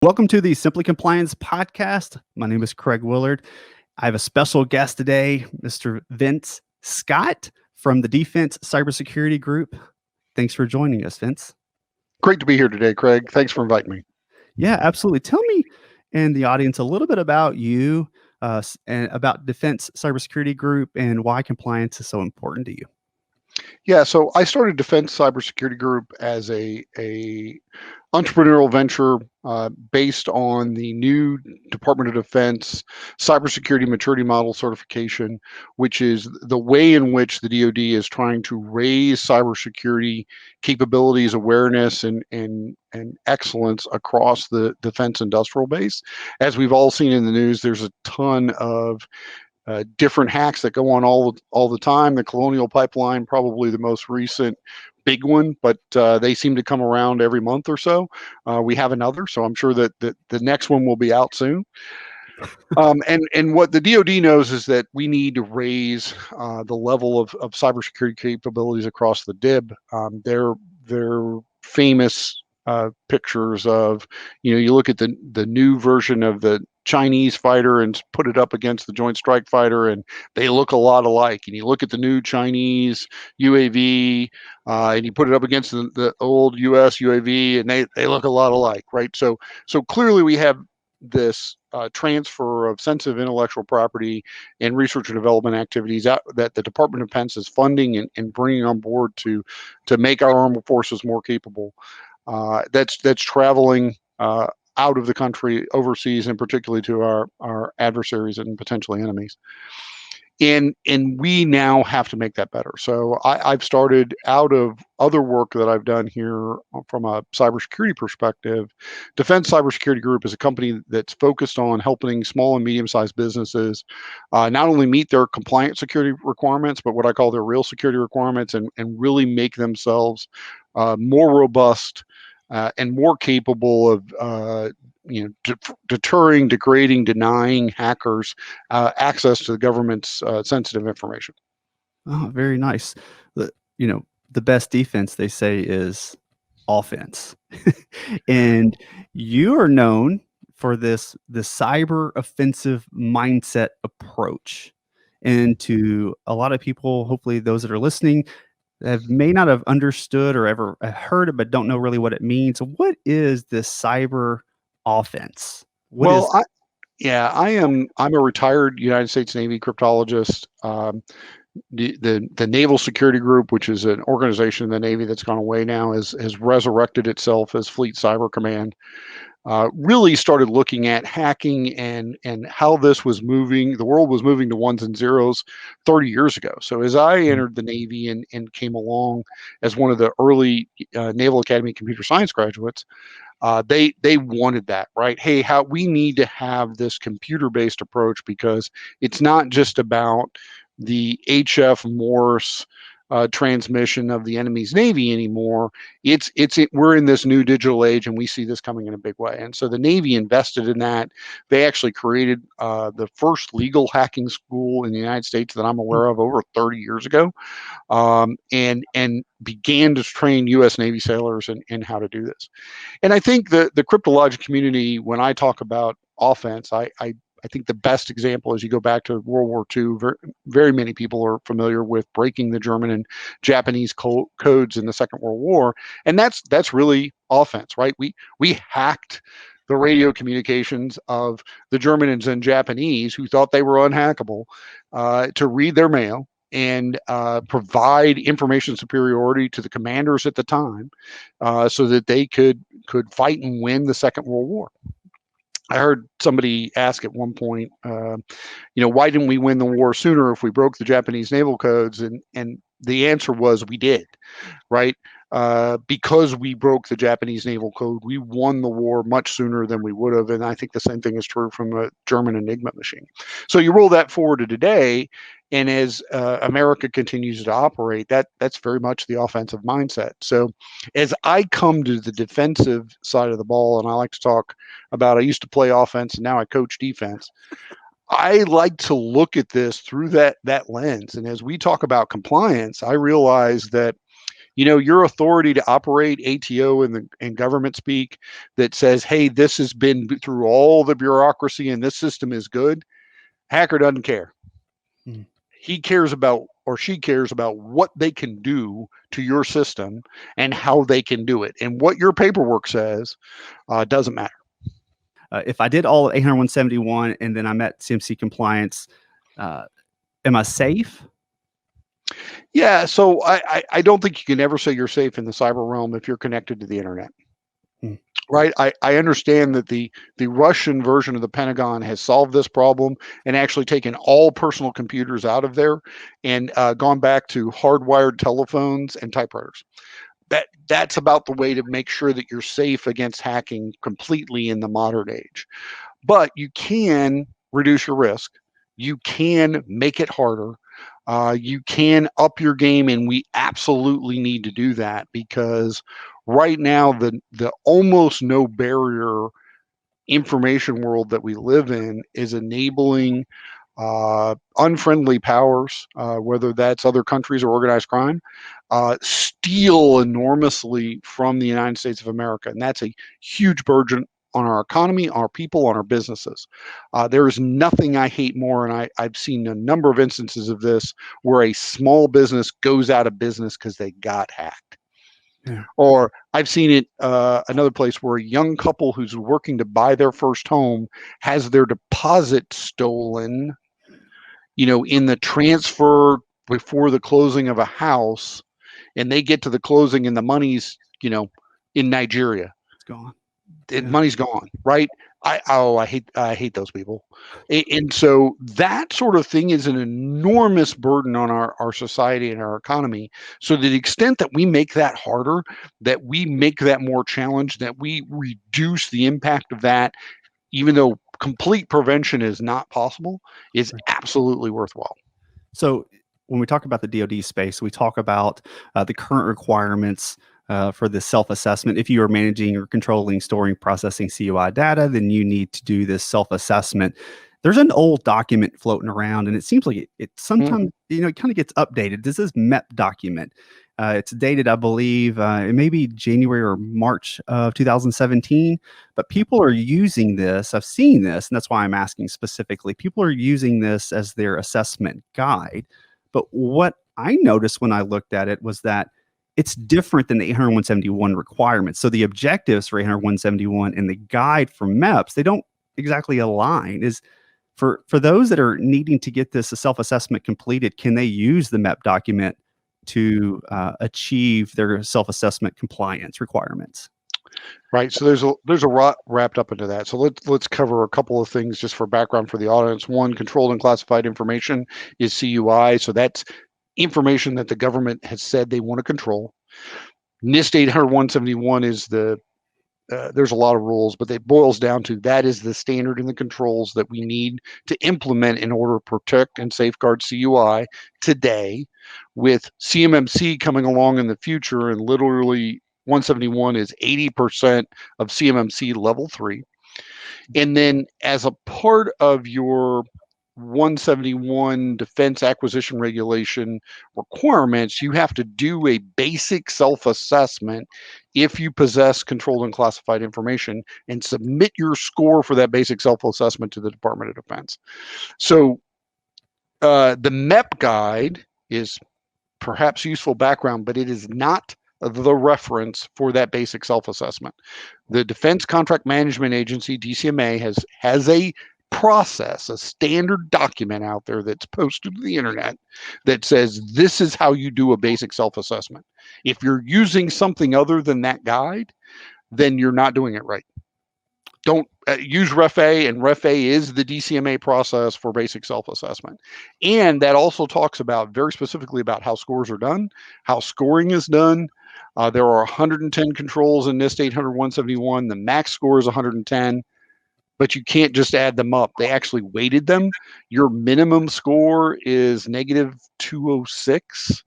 Welcome to the Simply Compliance podcast. My name is Craig Willard. I have a special guest today, Mr. Vince Scott from the Defense Cybersecurity Group. Thanks for joining us, Vince. Great to be here today, Craig. Thanks for inviting me. Yeah, absolutely. Tell me and the audience a little bit about you and about Defense Cybersecurity Group and why compliance is so important to you. Yeah, so I started Defense Cybersecurity Group as a entrepreneurial venture based on the new Department of Defense Cybersecurity Maturity Model certification, which is the way in which the DoD is trying to raise cybersecurity capabilities, awareness, and excellence across the defense industrial base. As we've all seen in the news, there's a ton of different hacks that go on all the time. The Colonial Pipeline, probably the most recent big one, but they seem to come around every month or so. We have another, so I'm sure that the next one will be out soon. And what the DoD knows is that we need to raise the level of cybersecurity capabilities across the DIB. They're famous pictures of, you look at the new version of the Chinese fighter and put it up against the Joint Strike Fighter, and they look a lot alike. And you look at the new Chinese UAV, and you put it up against the old U.S. UAV, and they look a lot alike, right? So clearly we have this transfer of sensitive intellectual property and research and development activities that the Department of Defense is funding and bringing on board to make our armed forces more capable. That's traveling out of the country, overseas, and particularly to our adversaries and potentially enemies. And we now have to make that better. So I've started, out of other work that I've done here from a cybersecurity perspective. Defense Cybersecurity Group is a company that's focused on helping small and medium-sized businesses not only meet their compliant security requirements, but what I call their real security requirements, and really make themselves more robust and more capable of deterring, degrading, denying hackers access to the government's sensitive information. Oh, very nice. The best defense, they say, is offense. And you are known for the cyber offensive mindset approach. And to a lot of people, hopefully those that are listening, may not have understood or ever heard it, but don't know really what it means. What is this cyber offense? I'm a retired United States Navy cryptologist. The Naval Security Group, which is an organization in the Navy that's gone away now, has resurrected itself as Fleet Cyber Command. Really started looking at hacking and how this was moving. The world was moving to ones and zeros 30 years ago. So as I entered the Navy and came along as one of the early Naval Academy computer science graduates, they wanted that, right? Hey, we need to have this computer-based approach, because it's not just about the HF Morse transmission of the enemy's Navy anymore. We're in this new digital age, and we see this coming in a big way. And so the Navy invested in that. They actually created the first legal hacking school in the United States that I'm aware of over 30 years ago, and began to train U.S. Navy sailors in how to do this. And I think the cryptologic community, when I talk about offense, I think the best example is you go back to World War II. Very many people are familiar with breaking the German and Japanese codes in the Second World War, and that's really offense, right? We hacked the radio communications of the Germans and Japanese, who thought they were unhackable, to read their mail and provide information superiority to the commanders at the time, so that they could fight and win the Second World War. I heard somebody ask at one point, why didn't we win the war sooner if we broke the Japanese naval codes? And the answer was, we did, right? Because we broke the Japanese naval code, we won the war much sooner than we would have. And I think the same thing is true from a German Enigma machine. So you roll that forward to today, and as America continues to operate, that's very much the offensive mindset. So as I come to the defensive side of the ball, and I like to talk about, I used to play offense and now I coach defense. I like to look at this through that lens. And as we talk about compliance, I realize that your authority to operate ATO in government speak that says, hey, this has been through all the bureaucracy and this system is good. Hacker doesn't care. Mm. He cares about, or she cares about, what they can do to your system and how they can do it. And what your paperwork says doesn't matter. If I did all of 80171 and then I met CMC Compliance, am I safe? Yeah, so I don't think you can ever say you're safe in the cyber realm if you're connected to the internet. Hmm. Right. I understand that the Russian version of the Pentagon has solved this problem and actually taken all personal computers out of there and gone back to hardwired telephones and typewriters. That's about the way to make sure that you're safe against hacking completely in the modern age. But you can reduce your risk. You can make it harder. You can up your game, and we absolutely need to do that because right now the almost no barrier information world that we live in is enabling unfriendly powers, whether that's other countries or organized crime, steal enormously from the United States of America. And that's a huge burden on our economy, our people, on our businesses. There is nothing I hate more, and I've seen a number of instances of this where a small business goes out of business because they got hacked. Yeah. Or I've seen it another place where a young couple who's working to buy their first home has their deposit stolen, in the transfer before the closing of a house, and they get to the closing and the money's, in Nigeria. It's gone. Money's gone, right? I hate those people. And so that sort of thing is an enormous burden on our society and our economy. So to the extent that we make that harder, that we make that more challenged, that we reduce the impact of that, even though complete prevention is not possible, is absolutely worthwhile. So when we talk about the DoD space, we talk about the current requirements for the self-assessment. If you are managing or controlling, storing, processing CUI data, then you need to do this self-assessment. There's an old document floating around, and it seems like it sometimes, it kind of gets updated. This is MEP document. It's dated, I believe, it may be January or March of 2017, but people are using this. I've seen this, and that's why I'm asking specifically. People are using this as their assessment guide. But what I noticed when I looked at it was that it's different than the 80171 requirements. So the objectives for 80171 and the guide for MEPS, they don't exactly align. Is for those that are needing to get this self-assessment completed, can they use the MEP document to achieve their self-assessment compliance requirements? Right. So there's a lot wrapped up into that. So let's cover a couple of things just for background for the audience. One, controlled and classified information is CUI. So that's information that the government has said they want to control. NIST 80171 is there's a lot of rules, but it boils down to that is the standard and the controls that we need to implement in order to protect and safeguard CUI today, with CMMC coming along in the future, and literally 171 is 80% of CMMC level 3. And then as a part of your 171 defense acquisition regulation requirements, you have to do a basic self-assessment if you possess controlled and classified information, and submit your score for that basic self-assessment to the Department of Defense. So the MEP guide is perhaps useful background, but it is not the reference for that basic self-assessment. The Defense Contract Management Agency, DCMA, has a process, a standard document out there that's posted to the internet that says this is how you do a basic self-assessment. If you're using something other than that guide, then you're not doing it right. Don't use REF-A, and REF-A is the DCMA process for basic self-assessment. And that also talks about very specifically about how scores are done, how scoring is done. There are 110 controls in NIST 80171. The max score is 110, but you can't just add them up. They actually weighted them. Your minimum score is negative 206.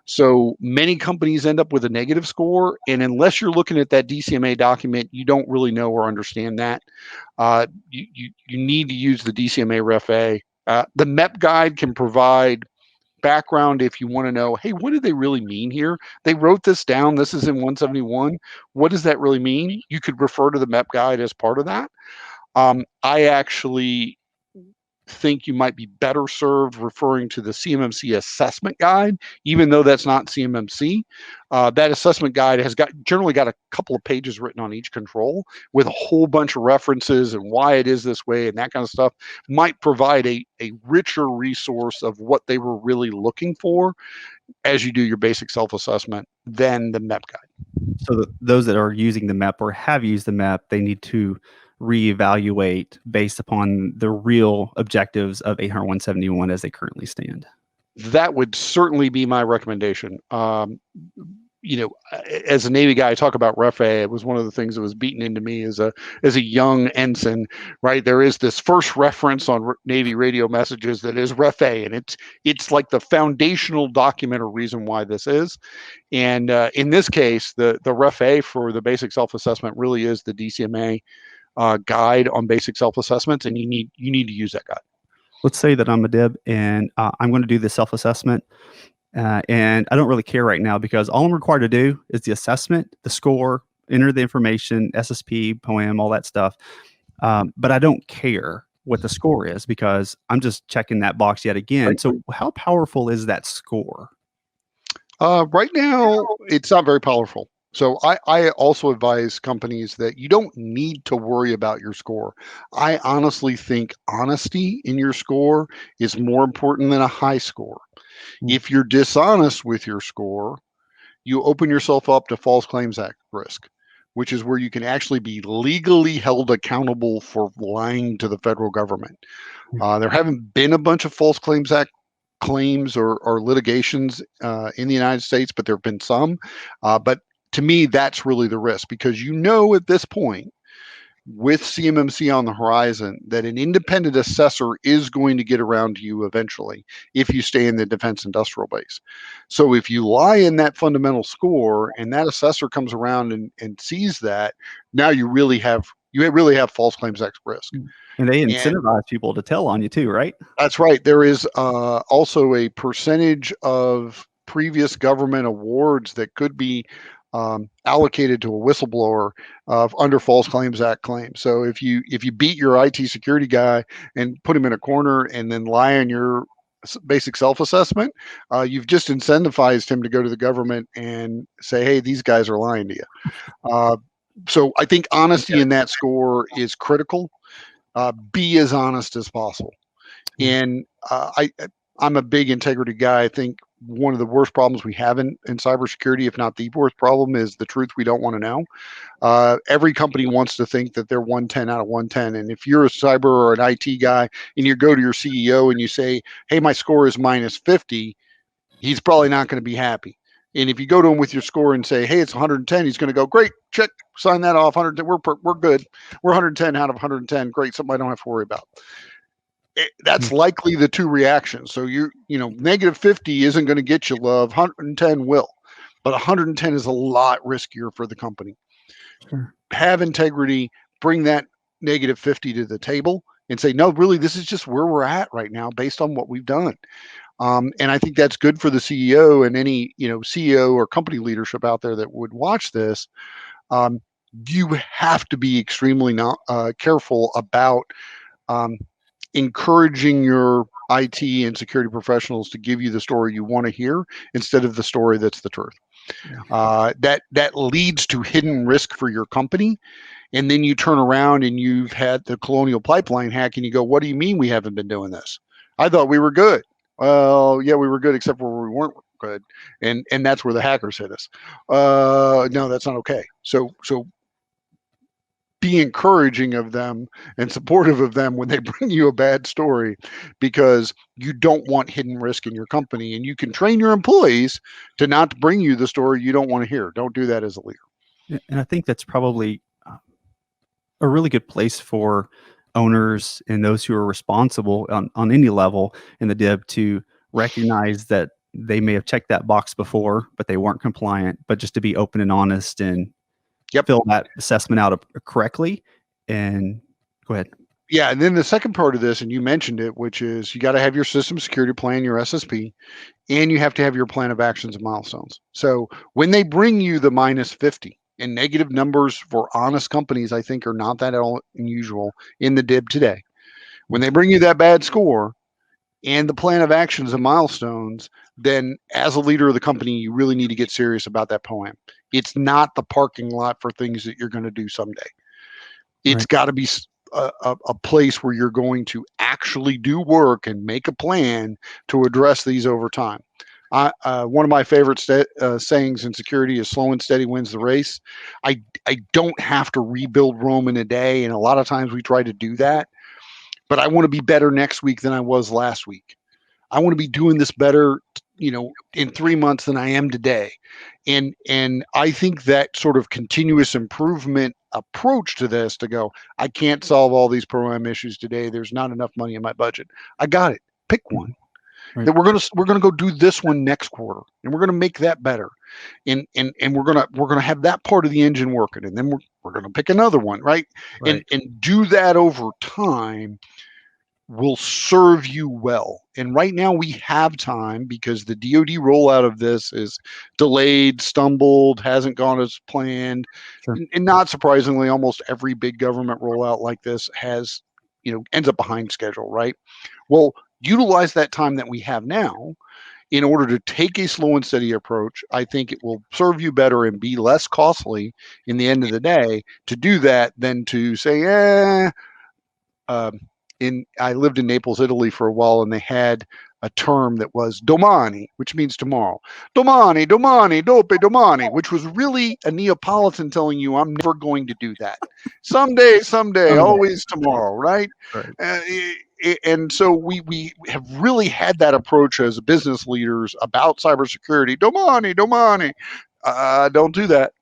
So many companies end up with a negative score, and unless you're looking at that DCMA document, you don't really know or understand that. You need to use the DCMA REF-A. The MEP guide can provide background if you want to know, hey, what did they really mean here? They wrote this down. This is in 171. What does that really mean? You could refer to the MEP guide as part of that. I actually think you might be better served referring to the CMMC assessment guide, even though that's not CMMC. That assessment guide has generally got a couple of pages written on each control with a whole bunch of references and why it is this way and that kind of stuff. Might provide a richer resource of what they were really looking for as you do your basic self-assessment than the MEP guide. So those that are using the MEP or have used the MEP, they need to reevaluate based upon the real objectives of 800-171 as they currently stand. That would certainly be my recommendation. As a Navy guy, I talk about REF-A. It was one of the things that was beaten into me as a young ensign, right? There is this first reference on Navy radio messages that is REF-A, and it's like the foundational document or reason why this is. And in this case, the REF-A for the basic self-assessment really is the DCMA guide on basic self-assessments, and you need to use that guide. Let's say that I'm a DIB and I'm going to do the self-assessment, and I don't really care right now because all I'm required to do is the assessment, the score, enter the information, SSP, POEM, all that stuff. But I don't care what the score is because I'm just checking that box yet again. Right. So how powerful is that score? Right now, it's not very powerful. So I also advise companies that you don't need to worry about your score. I honestly think honesty in your score is more important than a high score. If you're dishonest with your score, you open yourself up to False Claims Act risk, which is where you can actually be legally held accountable for lying to the federal government. There haven't been a bunch of False Claims Act claims or litigations in the United States, but there have been some. But to me, that's really the risk, because at this point, with CMMC on the horizon, that an independent assessor is going to get around to you eventually if you stay in the defense industrial base. So if you lie in that fundamental score and that assessor comes around and sees that, now you really have False Claims Act risk. And they incentivize people to tell on you too, right? That's right. There is also a percentage of previous government awards that could be allocated to a whistleblower under False Claims Act claims. So if you beat your IT security guy and put him in a corner and then lie on your basic self-assessment, you've just incentivized him to go to the government and say, hey, these guys are lying to you. So I think honesty in that score is critical. Be as honest as possible. And I'm a big integrity guy. I think one of the worst problems we have in cybersecurity, if not the worst problem, is the truth we don't want to know. Every company wants to think that they're 110 out of 110. And if you're a cyber or an IT guy and you go to your CEO and you say, hey, my score is minus 50, he's probably not going to be happy. And if you go to him with your score and say, hey, it's 110, he's going to go, great, check, sign that off. 110, we're good. We're 110 out of 110. Great, something I don't have to worry about. That's likely the two reactions. So negative 50 isn't going to get you love. 110 will, but 110 is a lot riskier for the company. Sure. Have integrity, bring that negative 50 to the table and say, no, really, this is just where we're at right now based on what we've done. And I think that's good for the CEO and any, CEO or company leadership out there that would watch this. You have to be extremely careful about encouraging your IT and security professionals to give you the story you want to hear instead of the story that's the truth. Yeah. That leads to hidden risk for your company. And then you turn around and you've had the Colonial Pipeline hack and you go, what do you mean we haven't been doing this? I thought we were good. Well, yeah, we were good except where we weren't good. And that's where the hackers hit us. No, that's not okay. So be encouraging of them and supportive of them when they bring you a bad story, because you don't want hidden risk in your company, and you can train your employees to not bring you the story you don't want to hear. Don't do that as a leader. And I think that's probably a really good place for owners and those who are responsible on any level in the DIB to recognize that they may have checked that box before, but they weren't compliant, but just to be open and honest and fill that assessment out correctly. And go ahead. Yeah, and then the second part of this, and you mentioned it, which is you got to have your system security plan, your SSP, and you have to have your plan of actions and milestones. So when they bring you the minus 50, and negative numbers for honest companies, I think are not that at all unusual in the DIB today. When they bring you that bad score and the plan of actions and milestones, then as a leader of the company, you really need to get serious about that POAM. It's not the parking lot for things that you're going to do someday. It's Right. got to be a place where you're going to actually do work and make a plan to address these over time. One of my favorite sayings in security is slow and steady wins the race. I don't have to rebuild Rome in a day, and a lot of times we try to do that, but I want to be better next week than I was last week. I want to be doing this better, in 3 months than I am today. And I think that sort of continuous improvement approach to this, to go, I can't solve all these program issues today. There's not enough money in my budget. I got it. Pick one. Right. That we're gonna go do this one next quarter, and we're gonna make that better, and we're gonna have that part of the engine working, and then we're gonna pick another one, right? And Right. and do that over time will serve you well. And right now we have time because the DoD rollout of this is delayed, stumbled, hasn't gone as planned. Sure. And not surprisingly, almost every big government rollout like this has, ends up behind schedule, right? Well, utilize that time that we have now in order to take a slow and steady approach. I think it will serve you better and be less costly in the end of the day to do that than to say, I lived in Naples, Italy for a while, and they had a term that was domani, which means tomorrow. Domani, domani, dope, domani, which was really a Neapolitan telling you, I'm never going to do that. Someday, Someday. always tomorrow, right? Right. And so we have really had that approach as business leaders about cybersecurity. Domani, domani. Don't do that.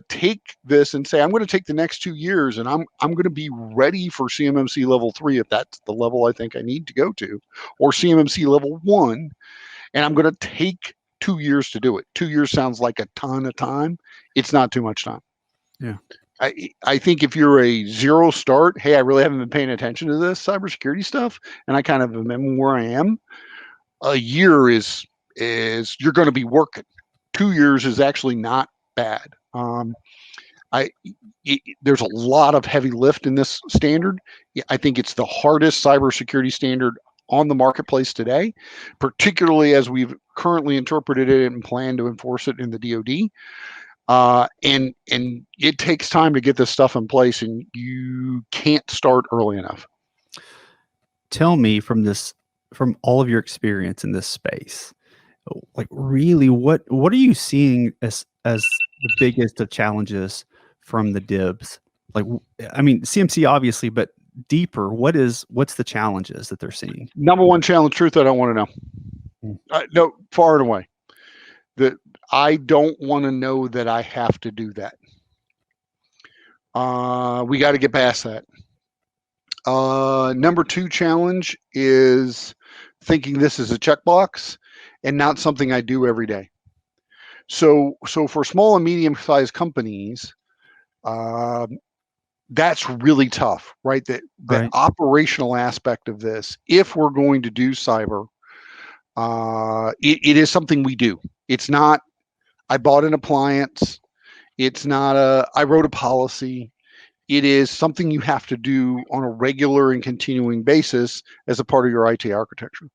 Take this and say, I'm going to take the next 2 years and I'm going to be ready for CMMC level 3 if that's the level I think I need to go to, or CMMC level 1, and I'm going to take 2 years to do it. 2 years sounds like a ton of time. It's not too much time. Yeah. I think if you're a zero start, hey, I really haven't been paying attention to this cybersecurity stuff, and I kind of remember where I am. A year is you're going to be working. 2 years is actually not bad. There's a lot of heavy lift in this standard. I think it's the hardest cybersecurity standard on the marketplace today, particularly as we've currently interpreted it and plan to enforce it in the DoD. And it takes time to get this stuff in place, and you can't start early enough. Tell me from all of your experience in this space, like really what are you seeing as the biggest of challenges from the DIBs? Like, I mean, CMC obviously, but deeper, what's the challenges that they're seeing? Number one challenge, truth, I don't want to know. No, far and away. That I don't want to know that I have to do that. We got to get past that. Number two challenge is thinking this is a checkbox and not something I do every day. So for small and medium-sized companies, that's really tough, right? The Right. operational aspect of this, if we're going to do cyber, it is something we do. It's not, I bought an appliance. It's not I wrote a policy. It is something you have to do on a regular and continuing basis as a part of your IT architecture.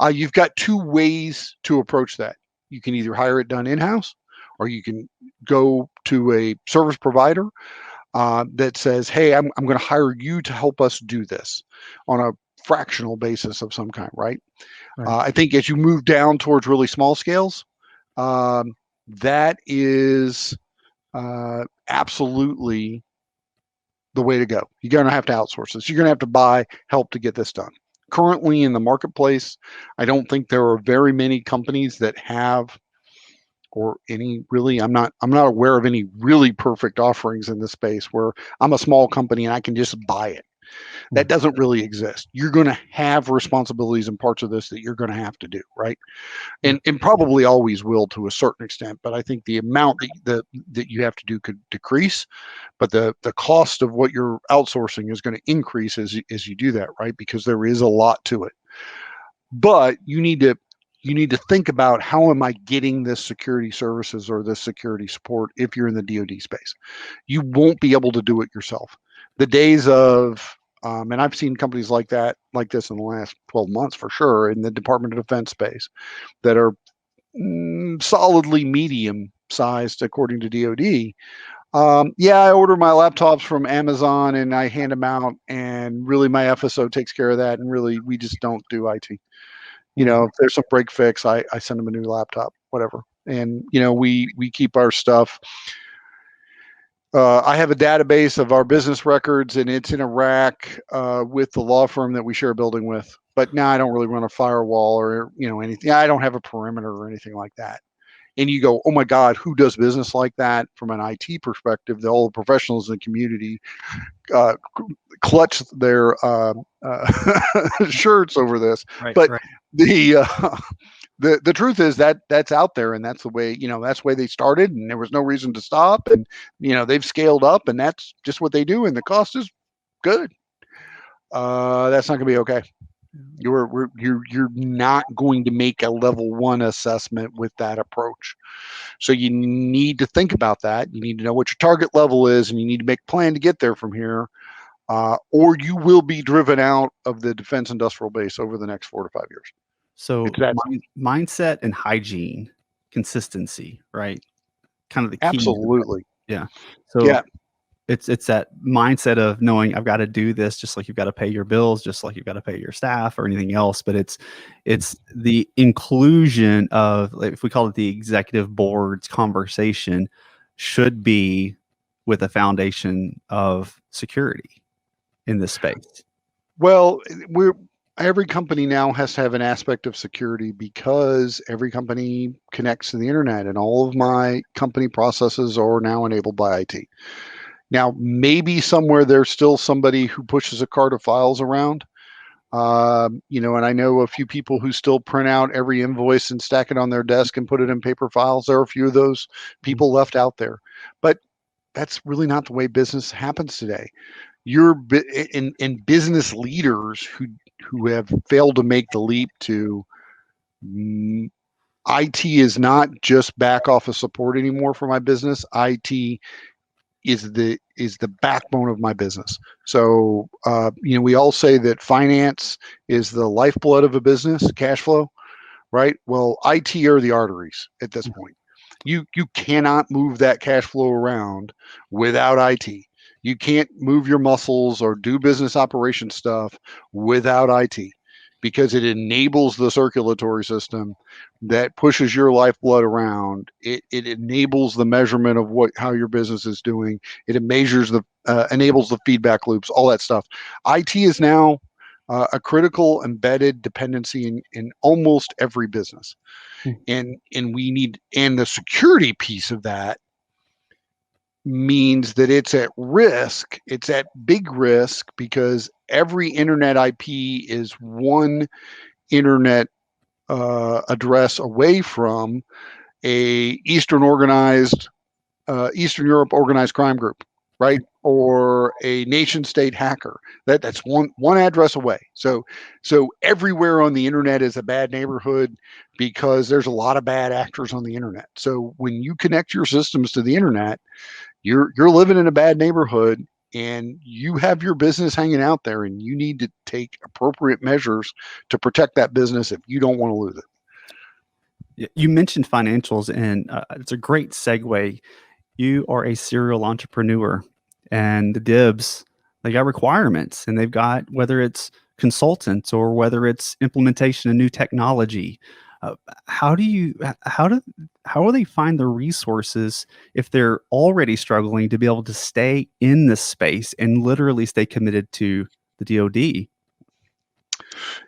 You've got two ways to approach that. You can either hire it done in-house, or you can go to a service provider that says, hey, I'm going to hire you to help us do this on a fractional basis of some kind, right? Right. I think as you move down towards really small scales, that is absolutely the way to go. You're going to have to outsource this. You're going to have to buy help to get this done. Currently in the marketplace, I don't think there are very many companies that have, or any really, I'm not aware of any really perfect offerings in this space where I'm a small company and I can just buy it. That doesn't really exist. You're going to have responsibilities and parts of this that you're going to have to do, right? And probably always will to a certain extent. But I think the amount that you have to do could decrease, but the cost of what you're outsourcing is going to increase as you do that, right? Because there is a lot to it. But you need to think about, how am I getting this security services or this security support if you're in the DoD space? You won't be able to do it yourself. The days of and I've seen companies like this in the last 12 months for sure in the Department of Defense space that are solidly medium sized according to DoD. Yeah, I order my laptops from Amazon and I hand them out, and really my FSO takes care of that. And really, we just don't do IT. You know, if there's some break fix, I send them a new laptop, whatever. And, you know, we keep our stuff. I have a database of our business records, and it's in a rack with the law firm that we share a building with. But now I don't really run a firewall or, you know, anything. I don't have a perimeter or anything like that. And you go, oh my God, who does business like that? From an IT perspective, all the professionals in the community clutch their shirts over this. Right, but right. The truth is that that's out there, and that's the way, you know, that's the way they started, and there was no reason to stop. And, you know, they've scaled up, and that's just what they do, and the cost is good. That's not gonna be okay. You're not going to make a level 1 assessment with that approach. So you need to think about that. You need to know what your target level is, and you need to make a plan to get there from here, or you will be driven out of the defense industrial base over the next 4 to 5 years. So It's that mindset and hygiene, consistency, right? Kind of the key. absolutely. Yeah. So Yeah. it's that mindset of knowing I've got to do this, just like you've got to pay your bills, just like you've got to pay your staff or anything else. But it's the inclusion of, like, if we call it the executive board's conversation, should be with a foundation of security in this space. Well, every company now has to have an aspect of security, because every company connects to the internet, and all of my company processes are now enabled by IT. Now, maybe somewhere there's still somebody who pushes a cart of files around, you know, and I know a few people who still print out every invoice and stack it on their desk and put it in paper files. There are a few of those people left out there, but that's really not the way business happens today. In business leaders who have failed to make the leap to IT is not just back office support anymore for my business. IT is the backbone of my business. So, you know, we all say that finance is the lifeblood of a business, cash flow, right? Well, IT are the arteries at this point. You cannot move that cash flow around without IT. You can't move your muscles or do business operation stuff without IT, because it enables the circulatory system that pushes your lifeblood around. It enables the measurement of how your business is doing. It measures enables the feedback loops, all that stuff. IT is now a critical embedded dependency in almost every business. And the security piece of that means that it's at risk. It's at big risk, because every internet IP is one internet address away from a Eastern Europe organized crime group, right? Or a nation state hacker. That's one address away. So everywhere on the internet is a bad neighborhood, because there's a lot of bad actors on the internet. So when you connect your systems to the internet, you're living in a bad neighborhood, and you have your business hanging out there, and you need to take appropriate measures to protect that business if you don't want to lose it. You mentioned financials, and it's a great segue. You are a serial entrepreneur, and the DIBs, they got requirements, and they've got, whether it's consultants or whether it's implementation of new technology. How do they find the resources if they're already struggling to be able to stay in this space and literally stay committed to the DoD?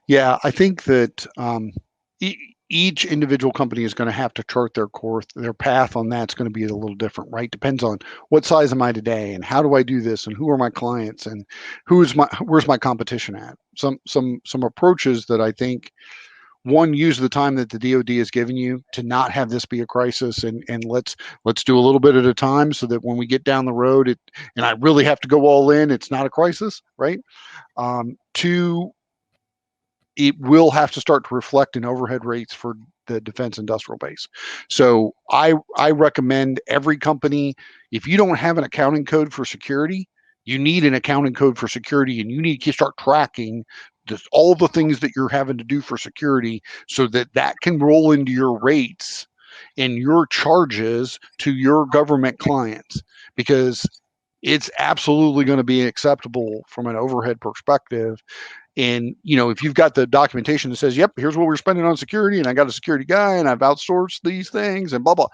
Yeah, I think that each individual company is going to have to chart their course, their path on that's going to be a little different, right? Depends on what size am I today, and how do I do this, and who are my clients, and where's my competition at? Some approaches that I think, one, use the time that the DoD has given you to not have this be a crisis, and let's do a little bit at a time, so that when we get down the road, and I really have to go all in, it's not a crisis, right? Two, it will have to start to reflect in overhead rates for the defense industrial base. So I recommend every company, if you don't have an accounting code for security, you need an accounting code for security, and you need to start tracking all the things that you're having to do for security, so that that can roll into your rates and your charges to your government clients, because it's absolutely going to be acceptable from an overhead perspective. And, if you've got the documentation that says, yep, here's what we're spending on security, and I got a security guy, and I've outsourced these things, and blah, blah,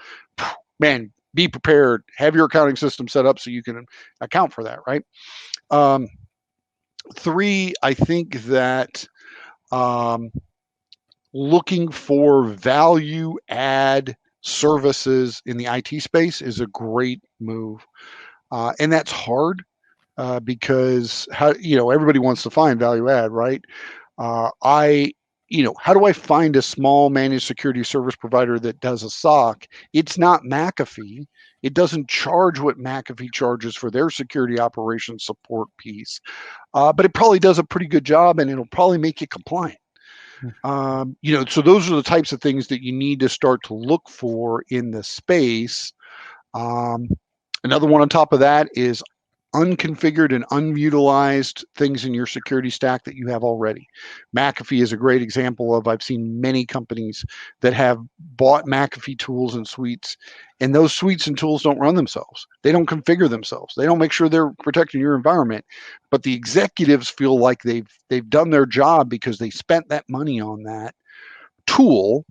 man, be prepared. Have your accounting system set up so you can account for that, right? Three, I think that looking for value add services in the IT space is a great move. And that's hard. Because everybody wants to find value add, right? How do I find a small managed security service provider that does a SOC? It's not McAfee. It doesn't charge what McAfee charges for their security operations support piece, but it probably does a pretty good job, and it'll probably make you compliant. So those are the types of things that you need to start to look for in the space. Another one on top of that is unconfigured and unutilized things in your security stack that you have already. McAfee is a great example of, I've seen many companies that have bought McAfee tools and suites, and those suites and tools don't run themselves. They don't configure themselves. They don't make sure they're protecting your environment, but the executives feel like they've done their job because they spent that money on that tool,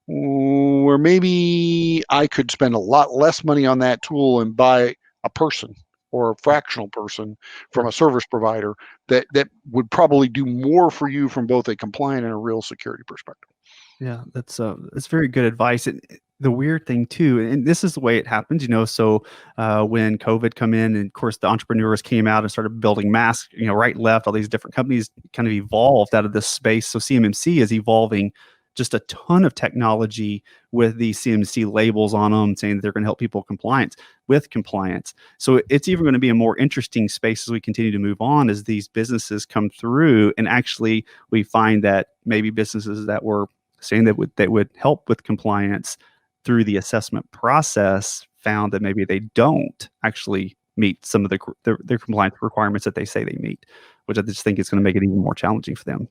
where maybe I could spend a lot less money on that tool and buy a person or a fractional person from a service provider that would probably do more for you from both a compliant and a real security perspective. Yeah, that's very good advice. And the weird thing too, and this is the way it happens, so when COVID come in, and of course the entrepreneurs came out and started building masks, right, left, all these different companies kind of evolved out of this space. So CMMC is evolving just a ton of technology with the CMMC labels on them, saying that they're going to help people with compliance. So it's even going to be a more interesting space as we continue to move on, as these businesses come through, and actually we find that maybe businesses that were saying that would help with compliance through the assessment process found that maybe they don't actually meet some of their compliance requirements that they say they meet, which I just think is going to make it even more challenging for them.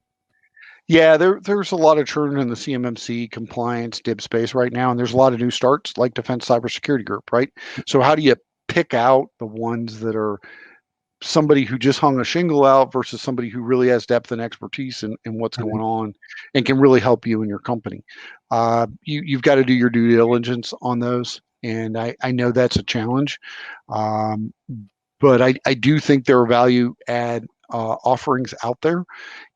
Yeah, there's a lot of churn in the CMMC compliance DIB space right now, and there's a lot of new starts like Defense Cybersecurity Group, right? So how do you pick out the ones that are somebody who just hung a shingle out versus somebody who really has depth and expertise in what's going on and can really help you and your company? You've got to do your due diligence on those, and I know that's a challenge, but I do think there are value add offerings out there,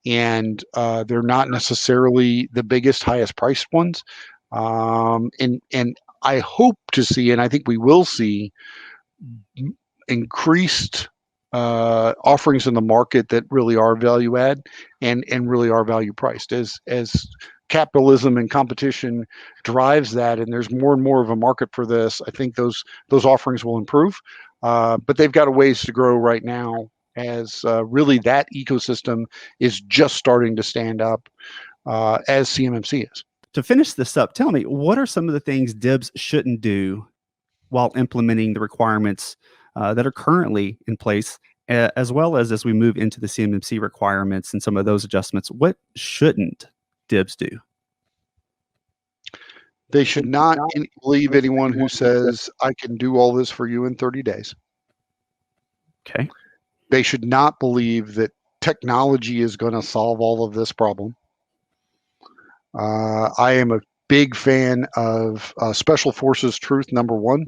and they're not necessarily the biggest, highest priced ones. And I hope to see, and I think we will see, increased offerings in the market that really are value add and really are value priced, as capitalism and competition drives that, and there's more and more of a market for this. I think those offerings will improve, but they've got a ways to grow right now, as really that ecosystem is just starting to stand up, as CMMC is. To finish this up, tell me, what are some of the things DIBS shouldn't do while implementing the requirements that are currently in place, as well as we move into the CMMC requirements and some of those adjustments? What shouldn't DIBS do? They should not believe anyone who says, I can do all this for you in 30 days. Okay. They should not believe that technology is going to solve all of this problem. I am a big fan of Special Forces truth number one.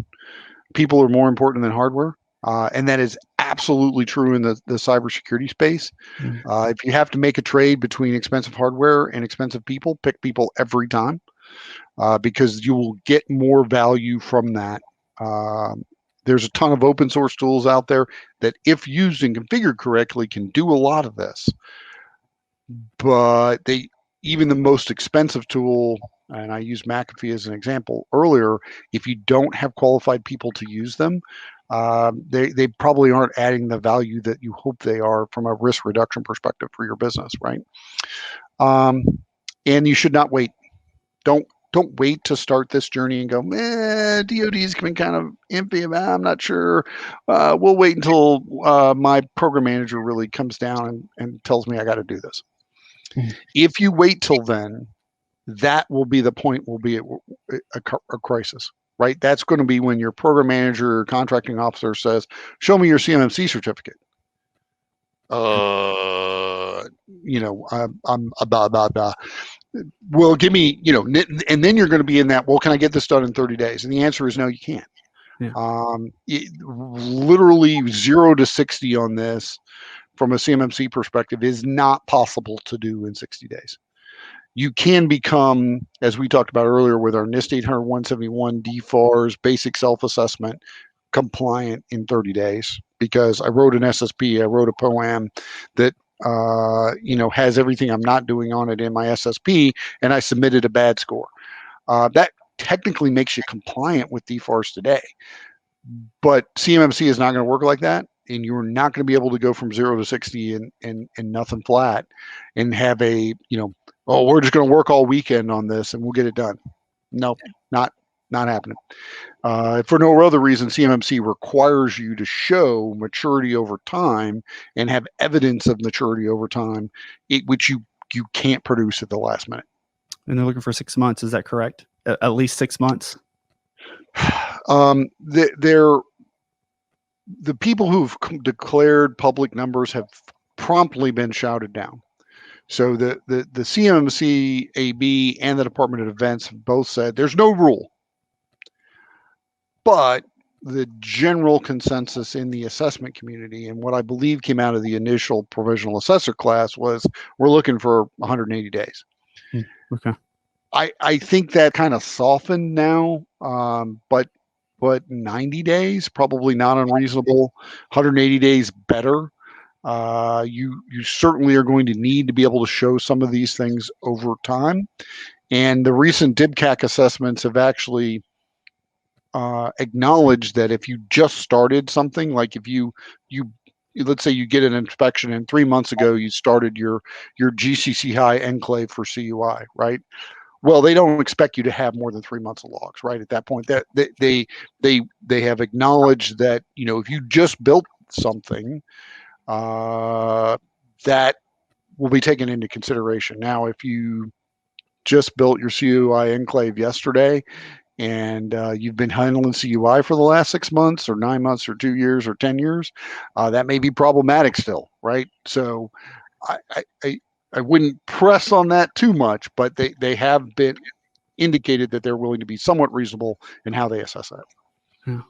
People are more important than hardware. And that is absolutely true in the cybersecurity space. If you have to make a trade between expensive hardware and expensive people, pick people every time. because you will get more value from that. There's a ton of open source tools out there that, if used and configured correctly, can do a lot of this. But even the most expensive tool, and I used McAfee as an example earlier, if you don't have qualified people to use them, they probably aren't adding the value that you hope they are from a risk reduction perspective for your business, right? And you should not wait. Don't wait to start this journey and go, DoD's been kind of iffy. I'm not sure. We'll wait until my program manager really comes down and tells me I got to do this. If you wait till then, that will be the point, will be a crisis, right? That's going to be when your program manager or contracting officer says, show me your CMMC certificate. I'm blah. Well, give me, and then you're going to be in that, well, can I get this done in 30 days? And the answer is no, you can't. Yeah. Literally 0 to 60 on this from a CMMC perspective is not possible to do in 60 days. You can become, as we talked about earlier with our NIST 800-171 DFARS basic self-assessment, compliant in 30 days, because I wrote an SSP, I wrote a POAM that has everything I'm not doing on it in my SSP, and I submitted a bad score. That technically makes you compliant with DFARS today, but CMMC is not going to work like that, and you're not going to be able to go from 0 to 60 and nothing flat and have a, we're just going to work all weekend on this and we'll get it done. No, not happening. For no other reason, CMMC requires you to show maturity over time and have evidence of maturity over time, which you can't produce at the last minute. And they're looking for 6 months. Is that correct? At least 6 months? The people who've declared public numbers have promptly been shouted down. So the CMMC-AB and the Department of Defense have both said there's no rule. But the general consensus in the assessment community, and what I believe came out of the initial provisional assessor class, was we're looking for 180 days. Okay. I think that kind of softened now, but 90 days, probably not unreasonable. 180 days better. You certainly are going to need to be able to show some of these things over time. And the recent DIBCAC assessments have actually acknowledged that if you just started something, like if you let's say you get an inspection and 3 months ago you started your GCC high enclave for CUI, right? Well, they don't expect you to have more than 3 months of logs, right? At that point, that they have acknowledged that, if you just built something, that will be taken into consideration. Now, if you just built your CUI enclave yesterday and you've been handling CUI for the last 6 months or 9 months or 2 years or 10 years, that may be problematic still, right? So I wouldn't press on that too much, but they have been indicated that they're willing to be somewhat reasonable in how they assess that. Yeah.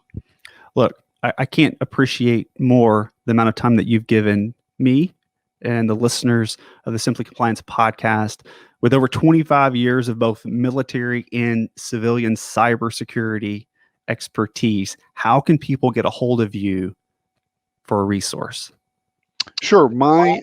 Look, I can't appreciate more the amount of time that you've given me and the listeners of the Simply Compliance podcast. With over 25 years of both military and civilian cybersecurity expertise, how can people get a hold of you for a resource? Sure. My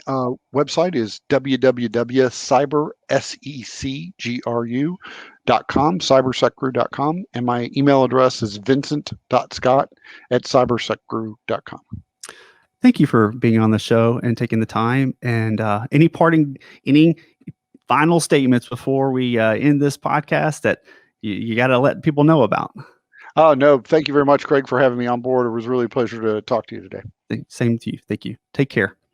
website is www.cybersecgru.com, cybersecgru.com, and my email address is vincent.scott@cybersecgru.com. Thank you for being on the show and taking the time. And any final statements before we end this podcast that you got to let people know about? Oh, no. Thank you very much, Craig, for having me on board. It was really a pleasure to talk to you today. Same to you. Thank you. Take care.